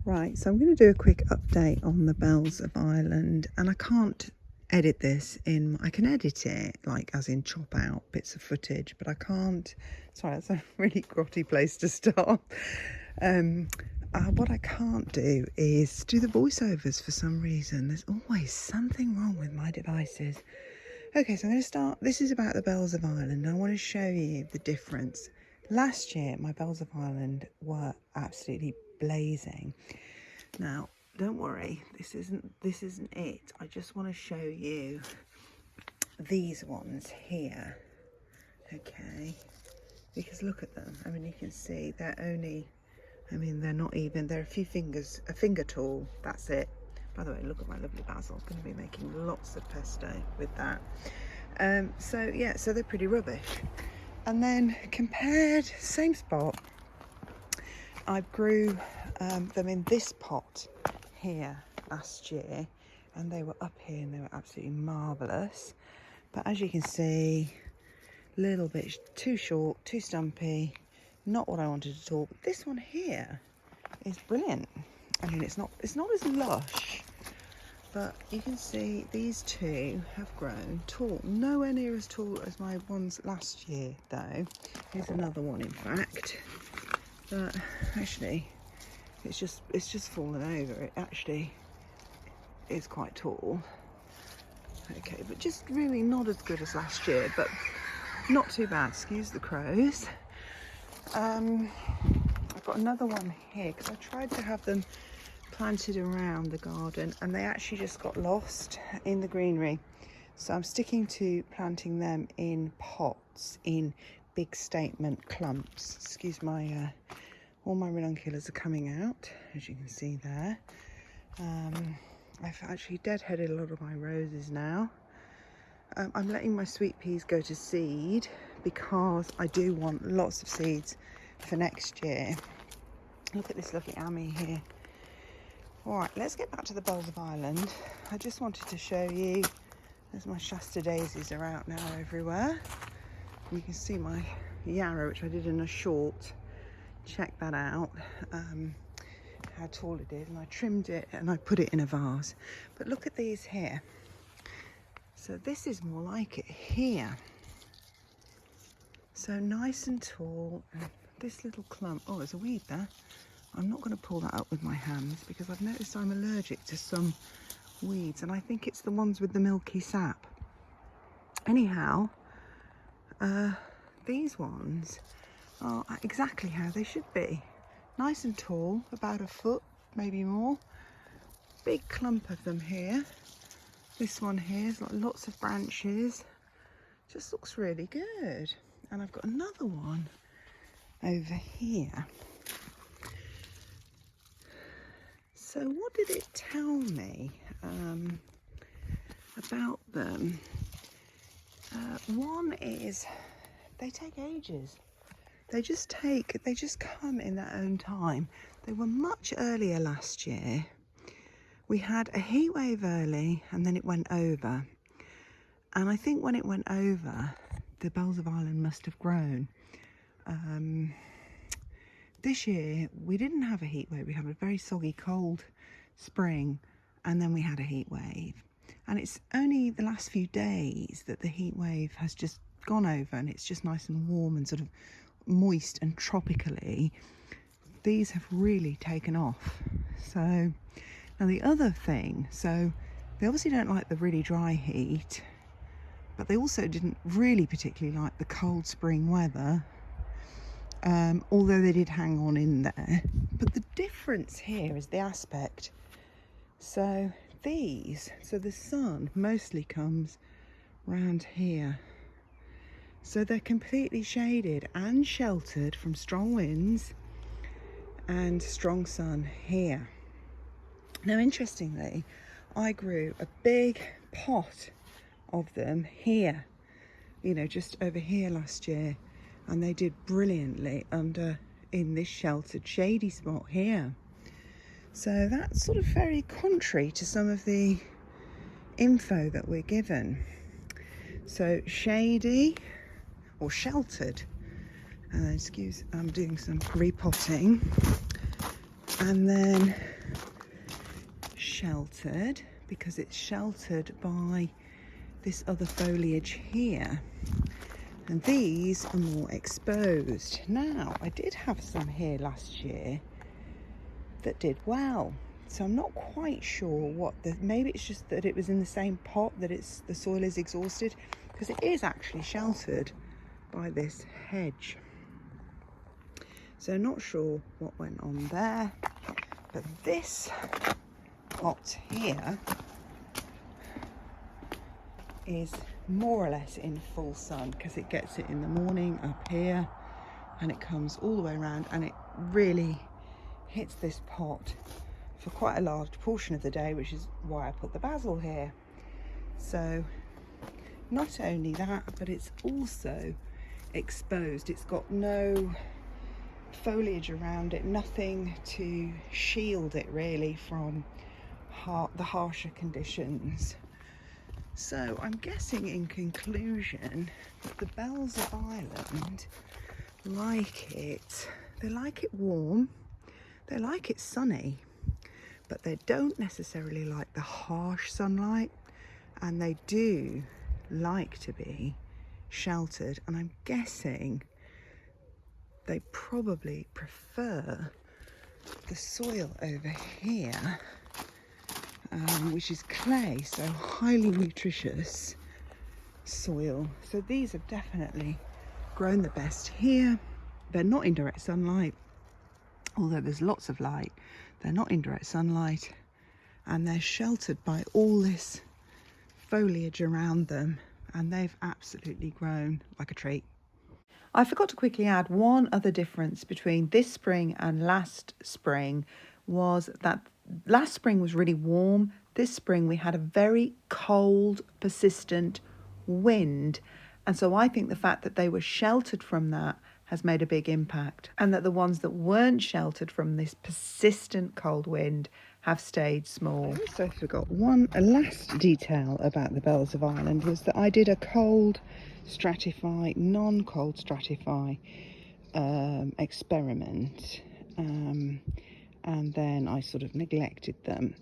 Right, so I'm going to do a quick update on the bells of Ireland, and I can't edit this in, I can edit it like as in chop out bits of footage, but I can't, sorry, that's a really grotty place to start. What I can't do is do the voiceovers for some reason. There's always something wrong with my devices. Okay, so I'm going to start, this is about the bells of Ireland. I want to show you the difference. Last year, my bells of Ireland were absolutely blazing. Now, don't worry, this isn't it. I just want to show you these ones here. Okay, because look at them. I mean, you can see they're only, I mean, they're not even, they're a finger tall. That's it. By the way, look at my lovely basil. I'm going to be making lots of pesto with that. So yeah, so they're pretty rubbish. And then compared, same spot, I grew them in this pot here last year, and they were up here and they were absolutely marvellous. But as you can see, a little bit too short, too stumpy, not what I wanted at all. But this one here is brilliant. I mean, it's not as lush, but you can see these two have grown tall. Nowhere near as tall as my ones last year, though. Here's another one, in fact. But actually, it's just fallen over. It actually is quite tall. Okay, but just really not as good as last year, but not too bad. Excuse the crows. I've got another one here because I tried to have them planted around the garden and they actually just got lost in the greenery. So I'm sticking to planting them in pots, in big statement clumps. Excuse my, all my ranunculus are coming out, as you can see there. I've actually deadheaded a lot of my roses now. I'm letting my sweet peas go to seed because I do want lots of seeds for next year. Look at this lovely Amy here. All right, let's get back to the bells of Ireland. I just wanted to show you, as my Shasta daisies are out now everywhere. You can see my yarrow, which I did in a short. Check that out, how tall it is. And I trimmed it and I put it in a vase. But look at these here. So this is more like it here. So nice and tall. And this little clump, oh, there's a weed there. I'm not going to pull that up with my hands because I've noticed I'm allergic to some weeds, and I think it's the ones with the milky sap. Anyhow, these ones are exactly how they should be. Nice and tall, about a foot, maybe more. Big clump of them here. This one here has got lots of branches. Just looks really good. And I've got another one over here. So what did it tell me about them? One is they take ages. They just come in their own time. They were much earlier last year. We had a heat wave early and then it went over. And I think when it went over, the bells of Ireland must have grown. This year, we didn't have a heat wave. We had a very soggy, cold spring, and then we had a heat wave. And it's only the last few days that the heat wave has just gone over, and it's just nice and warm and sort of moist and tropically. These have really taken off. So, now the other thing, so they obviously don't like the really dry heat, but they also didn't really particularly like the cold spring weather. Although they did hang on in there. But the difference here is the aspect. So the sun mostly comes round here. So they're completely shaded and sheltered from strong winds and strong sun here. Now, interestingly, I grew a big pot of them here, just over here last year. And they did brilliantly in this sheltered shady spot here. So that's sort of very contrary to some of the info that we're given. So shady or sheltered. I'm doing some repotting. And then sheltered because it's sheltered by this other foliage here, and these are more exposed. Now, I did have some here last year that did well, so I'm not quite sure what maybe it's just that it was in the same pot, that the soil is exhausted, because it is actually sheltered by this hedge. So not sure what went on there, but this pot here is more or less in full sun, because it gets it in the morning up here and it comes all the way around, and it really hits this pot for quite a large portion of the day, which is why I put the basil here. So not only that, but it's also exposed. It's got no foliage around it, nothing to shield it really from the harsher conditions. So I'm guessing in conclusion that the bells of Ireland like it. They like it warm, they like it sunny, but they don't necessarily like the harsh sunlight, and they do like to be sheltered. And I'm guessing they probably prefer the soil over here, which is clay, so highly nutritious soil. So these have definitely grown the best here. They're not in direct sunlight, although there's lots of light. They're not in direct sunlight, and they're sheltered by all this foliage around them, and they've absolutely grown like a treat. I forgot to quickly add one other difference between this spring and last spring was that last spring was really warm. This spring we had a very cold, persistent wind. And so I think the fact that they were sheltered from that has made a big impact, and that the ones that weren't sheltered from this persistent cold wind have stayed small. I also forgot a last detail about the bells of Ireland was that I did a cold stratify, non-cold stratify experiment, and then I sort of neglected them.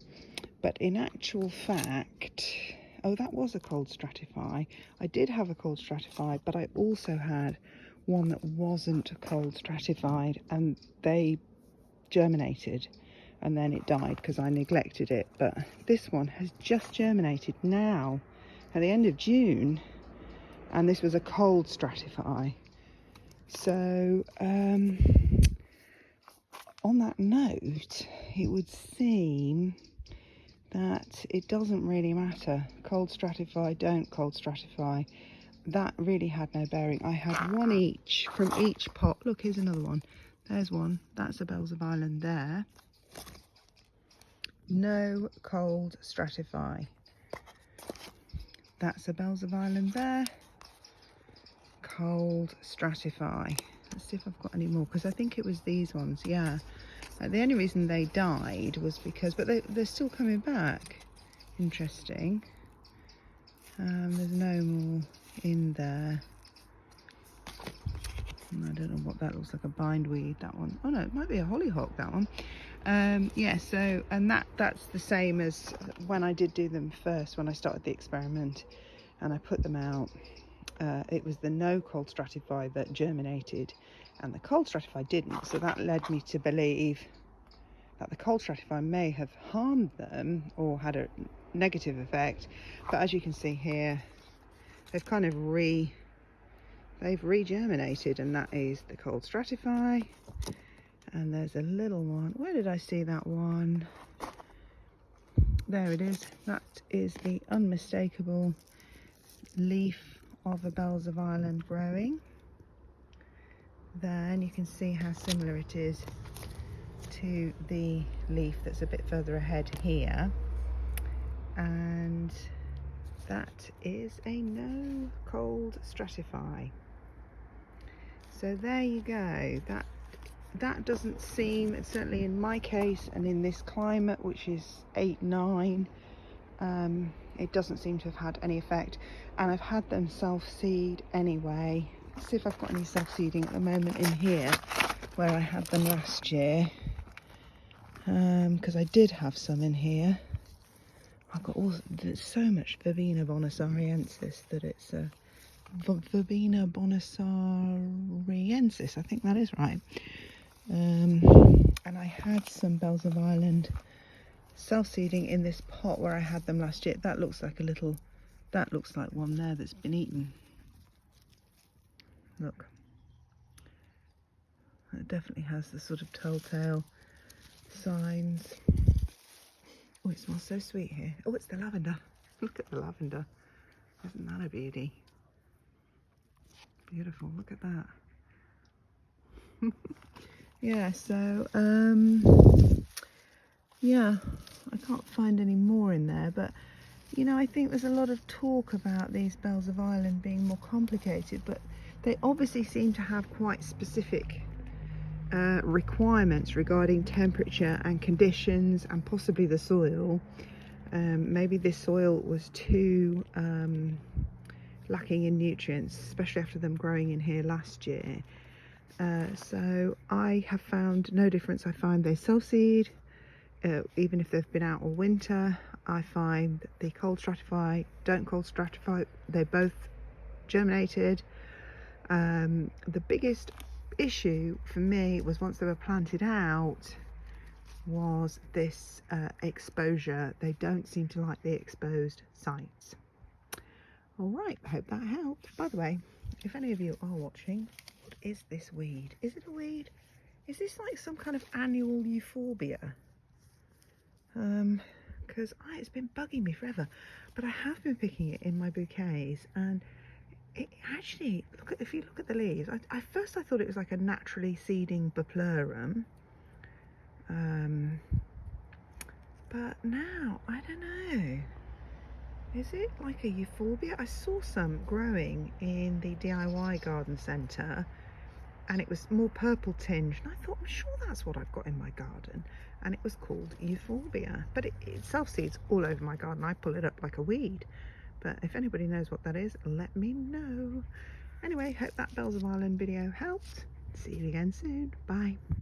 But in actual fact, oh, that was a cold stratify. I did have a cold stratify, but I also had one that wasn't cold stratified, and they germinated and then it died because I neglected it. But this one has just germinated now at the end of June, and this was a cold stratify. So on that note, it would seem that it doesn't really matter. Cold stratify, don't cold stratify. That really had no bearing. I had one each from each pot. Look, here's another one. There's one. That's the bells of Ireland there. No cold stratify. That's the bells of Ireland there. Cold stratify. Let's see if I've got any more, because I think it was these ones. Yeah. The only reason they died was because, but they're still coming back. Interesting. There's no more in there. I don't know what that looks like. A bindweed, that one. Oh no, it might be a hollyhock, that one. Yeah, so, and that's the same as when I did do them first, when I started the experiment and I put them out. It was the no cold stratify that germinated and the cold stratify didn't. So that led me to believe that the cold stratify may have harmed them or had a negative effect. But as you can see here, they've kind of regerminated, and that is the cold stratify. And there's a little one. Where did I see that one? There it is. That is the unmistakable leaf of the bells of Ireland growing there, and you can see how similar it is to the leaf that's a bit further ahead here. And that is a no cold stratify. So there you go. That doesn't seem, certainly in my case and in this climate, which is 8-9, it doesn't seem to have had any effect. And I've had them self-seed anyway. Let's see if I've got any self-seeding at the moment in here where I had them last year, because I did have some in here. I've got there's so much Verbena bonassariensis that it's Verbena bonassariensis, I think that is right. And I had some bells of Ireland self-seeding in this pot where I had them last year. That looks like one there that's been eaten. Look, it definitely has the sort of telltale signs. Oh, it smells so sweet here. Oh, it's the lavender. Look at the lavender. Isn't that a beauty? Beautiful, look at that. Yeah, so yeah, I can't find any more in there, but you know, I think there's a lot of talk about these bells of Ireland being more complicated, but they obviously seem to have quite specific requirements regarding temperature and conditions and possibly the soil. Maybe this soil was too lacking in nutrients, especially after them growing in here last year. So I have found no difference. I find they self-seed, even if they've been out all winter. I find that the cold stratify, don't cold stratify, they both germinated. The biggest issue for me was once they were planted out was this exposure. They don't seem to like the exposed sites. All right, I hope that helped. By the way, if any of you are watching, what is this weed? Is it a weed? Is this like some kind of annual euphorbia? Because it's been bugging me forever, but I have been picking it in my bouquets, and it actually, if you look at the leaves, at first I thought it was like a naturally seeding buplurum, but now I don't know. Is it like a euphorbia? I saw some growing in the DIY garden centre, and it was more purple tinged, and I thought, I'm sure that's what I've got in my garden, and it was called euphorbia. But it self-seeds all over my garden. I pull it up like a weed, but if anybody knows what that is, let me know. Anyway, hope that Bells of Ireland video helped. See you again soon. Bye.